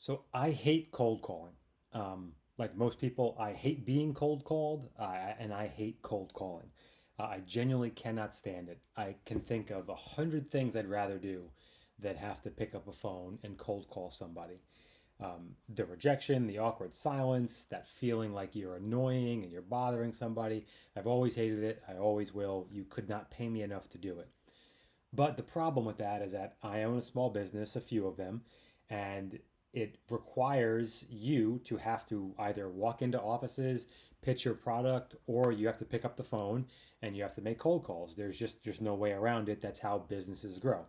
So I hate cold calling. Like most people, I hate being cold called, and I hate cold calling. I genuinely cannot stand it. I can think of 100 things I'd rather do than have to pick up a phone and cold call somebody. The rejection, the awkward silence, that feeling like you're annoying and you're bothering somebody. I've always hated it. I always will. You could not pay me enough to do it. But the problem with that is that I own a small business, a few of them, and it requires you to have to either walk into offices, pitch your product, or you have to pick up the phone and you have to make cold calls. There's no way around it. That's how businesses grow.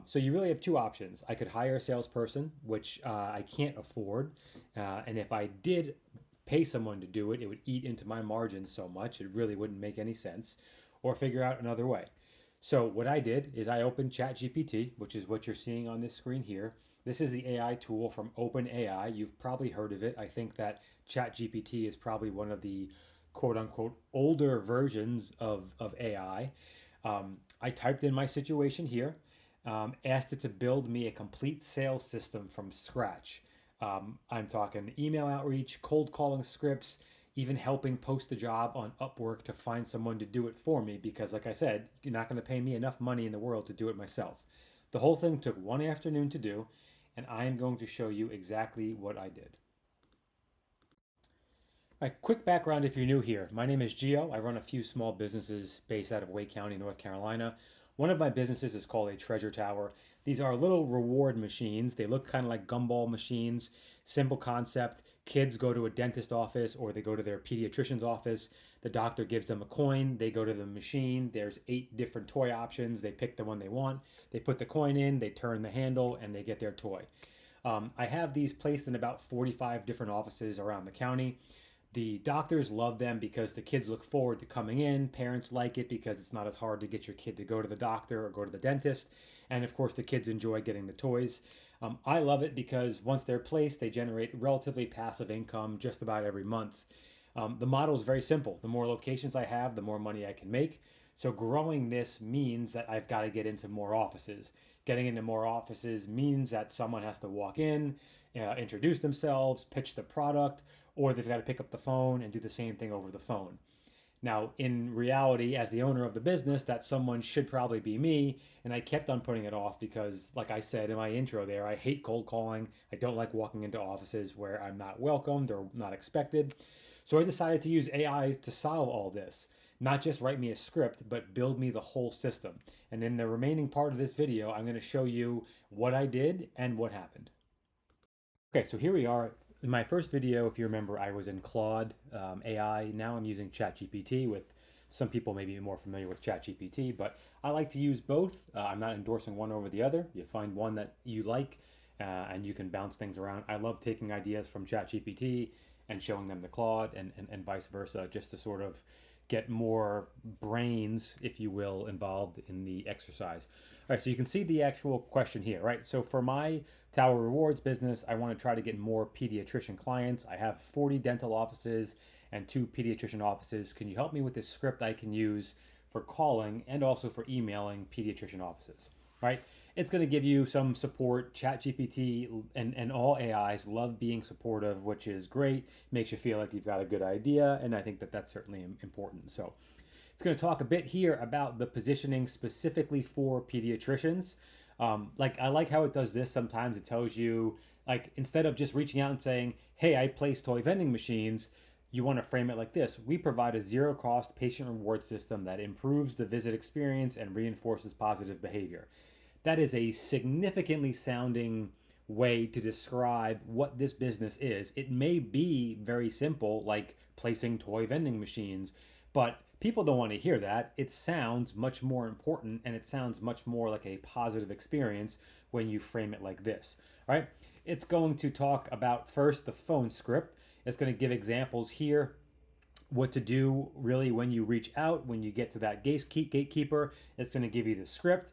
So you really have two options. I could hire a salesperson, which I can't afford, and if I did pay someone to do it, it would eat into my margins so much it really wouldn't make any sense, or figure out another way. So what I did is I opened ChatGPT, which is what you're seeing on this screen here. This is the AI tool from OpenAI. You've probably heard of it. I think that ChatGPT is probably one of the quote unquote older versions of AI. I typed in my situation here, asked it to build me a complete sales system from scratch. I'm talking email outreach, cold calling scripts, even helping post the job on Upwork to find someone to do it for me because, like I said, you're not going to pay me enough money in the world to do it myself. The whole thing took one afternoon to do, and I am going to show you exactly what I did. All right, quick background if you're new here. My name is Gio. I run a few small businesses based out of Wake County, North Carolina. One of my businesses is called a treasure tower. These are little reward machines. They look kind of like gumball machines. Simple concept. Kids go to a dentist office or they go to their pediatrician's office. The doctor gives them a coin. They go to the machine. There's 8 different toy options. They pick the one they want. They put the coin in, they turn the handle, and they get their toy. I have these placed in about 45 different offices around the county. The doctors love them because the kids look forward to coming in. Parents like it because it's not as hard to get your kid to go to the doctor or go to the dentist. And of course, the kids enjoy getting the toys. I love it because once they're placed, they generate relatively passive income just about every month. The model is very simple. The more locations I have, the more money I can make. So growing this means that I've got to get into more offices. Getting into more offices means that someone has to walk in, introduce themselves, pitch the product, or they've got to pick up the phone and do the same thing over the phone. Now, in reality, as the owner of the business, that someone should probably be me. And I kept on putting it off because, like I said in my intro there, I hate cold calling. I don't like walking into offices where I'm not welcomed or not expected. So I decided to use AI to solve all this. Not just write me a script, but build me the whole system. And in the remaining part of this video, I'm going to show you what I did and what happened. Okay, so here we are. In my first video, if you remember, I was in Claude AI. Now I'm using ChatGPT with some people may be more familiar with ChatGPT, but I like to use both. I'm not endorsing one over the other. You find one that you like and you can bounce things around. I love taking ideas from ChatGPT and showing them to Claude and vice versa, just to sort of get more brains, if you will, involved in the exercise. All right, so you can see the actual question here, right? So for my Tower Rewards business, I want to try to get more pediatrician clients. I have 40 dental offices and 2 pediatrician offices. Can you help me with this script I can use for calling and also for emailing pediatrician offices, right? It's going to give you some support. ChatGPT and all AIs love being supportive, which is great. Makes you feel like you've got a good idea, and I think that that's certainly important. So it's going to talk a bit here about the positioning specifically for pediatricians. Like I like how it does this. Sometimes it tells you, like, instead of just reaching out and saying, "Hey, I place toy vending machines," you want to frame it like this: we provide a zero-cost patient reward system that improves the visit experience and reinforces positive behavior. That is a significantly sounding way to describe what this business is. It may be very simple, like placing toy vending machines, but people don't want to hear that. It sounds much more important and it sounds much more like a positive experience when you frame it like this, right? It's going to talk about first the phone script. It's going to give examples here what to do really when you reach out, when you get to that gatekeeper. It's going to give you the script.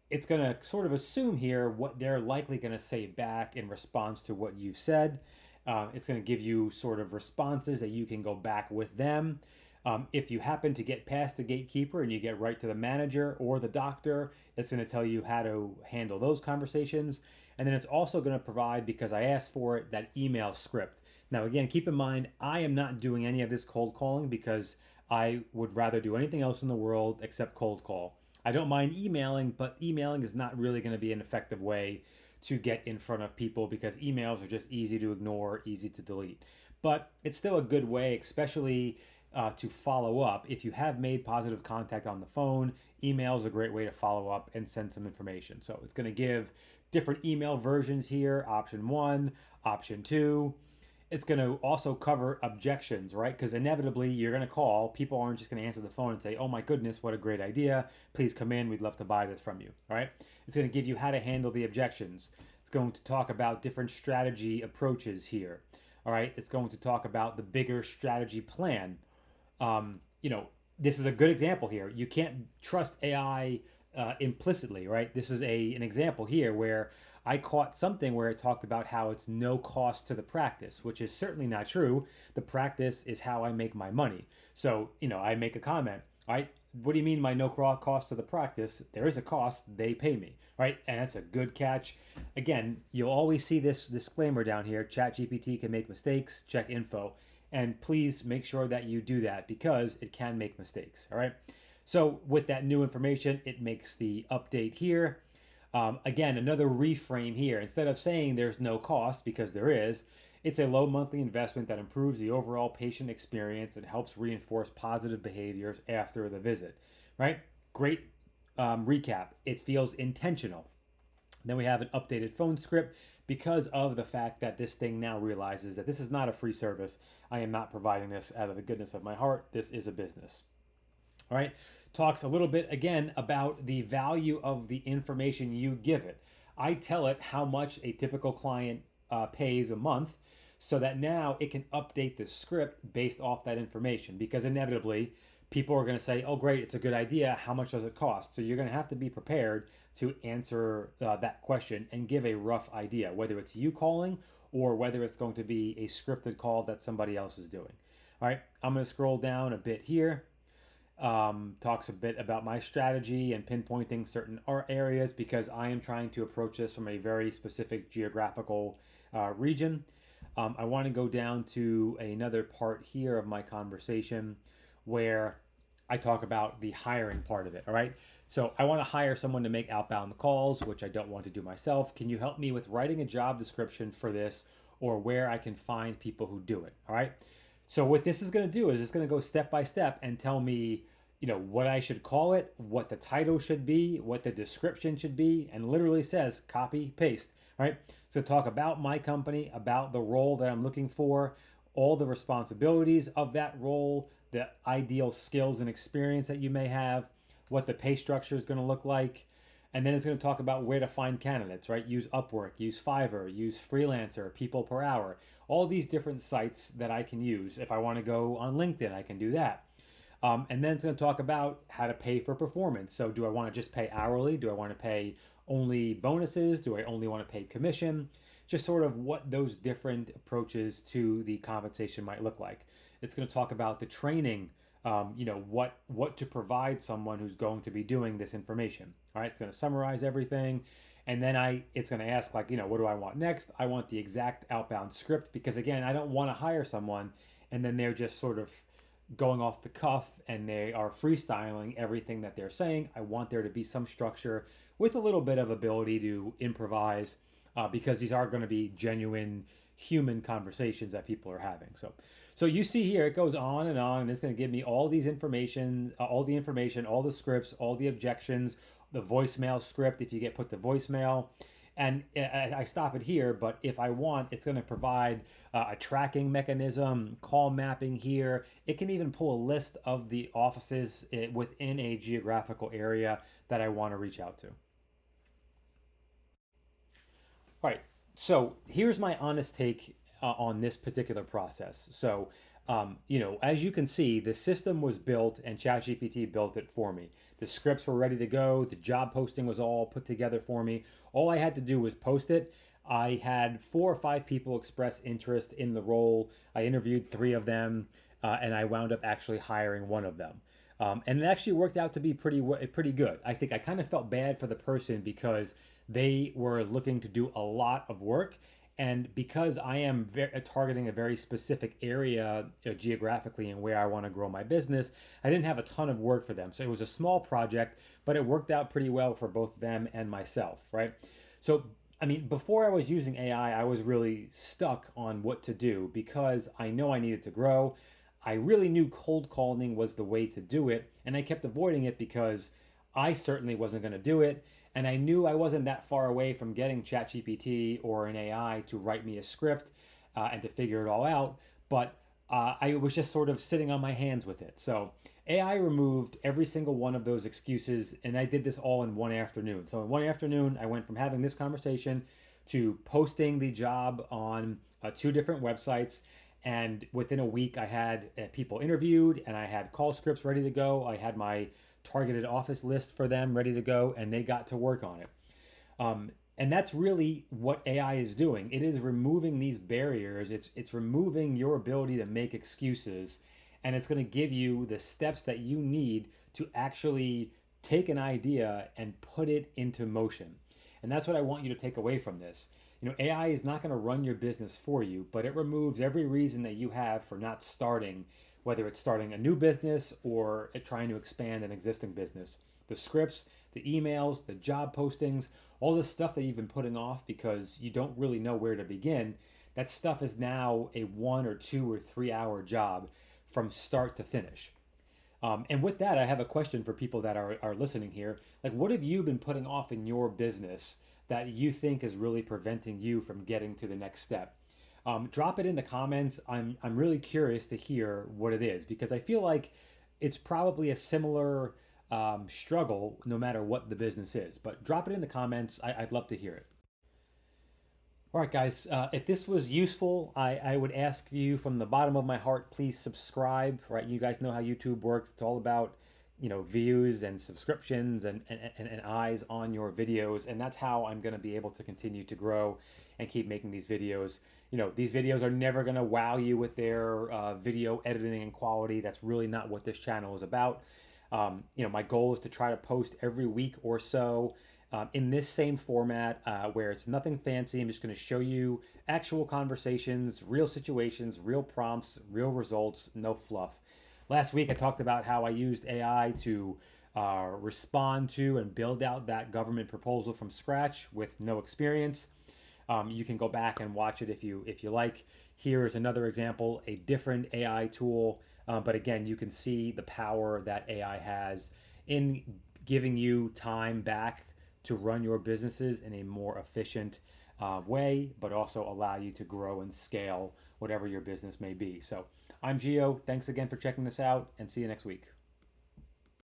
It's going to sort of assume here what they're likely going to say back in response to what you've said. It's going to give you sort of responses that you can go back with them. If you happen to get past the gatekeeper and you get right to the manager or the doctor, it's going to tell you how to handle those conversations. And then it's also going to provide, because I asked for it, that email script. Now, again, keep in mind, I am not doing any of this cold calling because I would rather do anything else in the world except cold call. I don't mind emailing, but emailing is not really going to be an effective way to get in front of people because emails are just easy to ignore, easy to delete. But it's still a good way, especially to follow up. If you have made positive contact on the phone, email is a great way to follow up and send some information. So it's going to give different email versions here, option one, option two. It's going to also cover objections, right? Because inevitably you're going to call. People aren't just going to answer the phone and say, oh my goodness, what a great idea. Please come in. We'd love to buy this from you, all right? It's going to give you how to handle the objections. It's going to talk about different strategy approaches here, all right? It's going to talk about the bigger strategy plan. You know, this is a good example here. You can't trust AI implicitly, right? This is an example here where I caught something where it talked about how it's no cost to the practice, which is certainly not true. The practice is how I make my money. So, you know, I make a comment, right? What do you mean by no cost to the practice? There is a cost, they pay me, right? And that's a good catch. Again, you'll always see this disclaimer down here. ChatGPT can make mistakes, check info. And please make sure that you do that because it can make mistakes, all right? So with that new information, it makes the update here. Again, another reframe here. Instead of saying there's no cost, because there is, it's a low monthly investment that improves the overall patient experience and helps reinforce positive behaviors after the visit, right? Great recap. It feels intentional. Then we have an updated phone script because of the fact that this thing now realizes that this is not a free service. I am not providing this out of the goodness of my heart. This is a business. All right. Talks a little bit again about the value of the information you give it. I tell it how much a typical client pays a month so that now it can update the script based off that information because inevitably people are going to say, oh, great, it's a good idea. How much does it cost? So you're going to have to be prepared to answer that question and give a rough idea, whether it's you calling or whether it's going to be a scripted call that somebody else is doing. All right, I'm going to scroll down a bit here. Talks a bit about my strategy and pinpointing certain areas because I am trying to approach this from a very specific geographical region. I want to go down to another part here of my conversation where I talk about the hiring part of it. All right. So I want to hire someone to make outbound calls, which I don't want to do myself. Can you help me with writing a job description for this or where I can find people who do it? All right. So what this is going to do is it's going to go step by step and tell me, you know, what I should call it, what the title should be, what the description should be, and literally says copy, paste, right? So talk about my company, about the role that I'm looking for, all the responsibilities of that role, the ideal skills and experience that you may have, what the pay structure is going to look like, and then it's going to talk about where to find candidates, right? Use Upwork, use Fiverr, use Freelancer, People Per Hour, all these different sites that I can use. If I want to go on LinkedIn, I can do that. And then it's going to talk about how to pay for performance. So do I want to just pay hourly? Do I want to pay only bonuses? Do I only want to pay commission? Just sort of what those different approaches to the compensation might look like. It's going to talk about the training, you know, what to provide someone who's going to be doing this information. All right, it's going to summarize everything. And then it's going to ask like, you know, what do I want next? I want the exact outbound script because again, I don't want to hire someone and then they're just sort of going off the cuff and they are freestyling everything that they're saying. I want there to be some structure with a little bit of ability to improvise because these are going to be genuine human conversations that people are having. So you see here, it goes on, and it's going to give me all these information, all the scripts, all the objections, the voicemail script if you get put to voicemail. And I stop it here, but if I want, it's going to provide a tracking mechanism, call mapping here. It can even pull a list of the offices within a geographical area that I want to reach out to. All right, so here's my honest take on this particular process. So, you know, as you can see, the system was built and ChatGPT built it for me. The scripts were ready to go. The job posting was all put together for me. All I had to do was post it. I had 4 or 5 people express interest in the role. I interviewed 3 of them. and I wound up actually hiring one of them. And it actually worked out to be pretty good. I think I kind of felt bad for the person because they were looking to do a lot of work, and because I am targeting a very specific area geographically and where I want to grow my business, I didn't have a ton of work for them. So it was a small project, but it worked out pretty well for both them and myself, right? So, I mean, before I was using AI, I was really stuck on what to do because I know I needed to grow. I really knew cold calling was the way to do it, and I kept avoiding it because I certainly wasn't going to do it. And I knew I wasn't that far away from getting ChatGPT or an AI to write me a script and to figure it all out. But I was just sort of sitting on my hands with it. So AI removed every single one of those excuses, and I did this all in one afternoon. So in one afternoon, I went from having this conversation to posting the job on two different websites. And within a week, I had people interviewed and I had call scripts ready to go. I had my targeted office list for them ready to go, and they got to work on it. And that's really what AI is doing. It is removing these barriers. It's removing your ability to make excuses, and it's going to give you the steps that you need to actually take an idea and put it into motion. And that's what I want you to take away from this. You know, AI is not going to run your business for you, but it removes every reason that you have for not starting, whether it's starting a new business or trying to expand an existing business. The scripts, the emails, the job postings, all this stuff that you've been putting off because you don't really know where to begin, that stuff is now a 1 or 2 or 3 hour job from start to finish. And with that, I have a question for people that are listening here. Like, what have you been putting off in your business that you think is really preventing you from getting to the next step? Drop it in the comments. I'm really curious to hear what it is because I feel like it's probably a similar struggle no matter what the business is. But drop it in the comments. I'd love to hear it. All right, guys, if this was useful, I would ask you from the bottom of my heart, please subscribe, right? You guys know how YouTube works. It's all about, views and subscriptions and eyes on your videos. And that's how I'm going to be able to continue to grow and keep making these videos. These videos are never going to wow you with their video editing and quality. That's really not what this channel is about. My goal is to try to post every week or so in this same format where it's nothing fancy. I'm just going to show you actual conversations, real situations, real prompts, real results, no fluff. Last week, I talked about how I used AI to respond to and build out that government proposal from scratch with no experience. You can go back and watch it if you like. Here is another example, a different AI tool, but again, you can see the power that AI has in giving you time back to run your businesses in a more efficient way, but also allow you to grow and scale whatever your business may be. So I'm Gio. Thanks again for checking this out, and see you next week.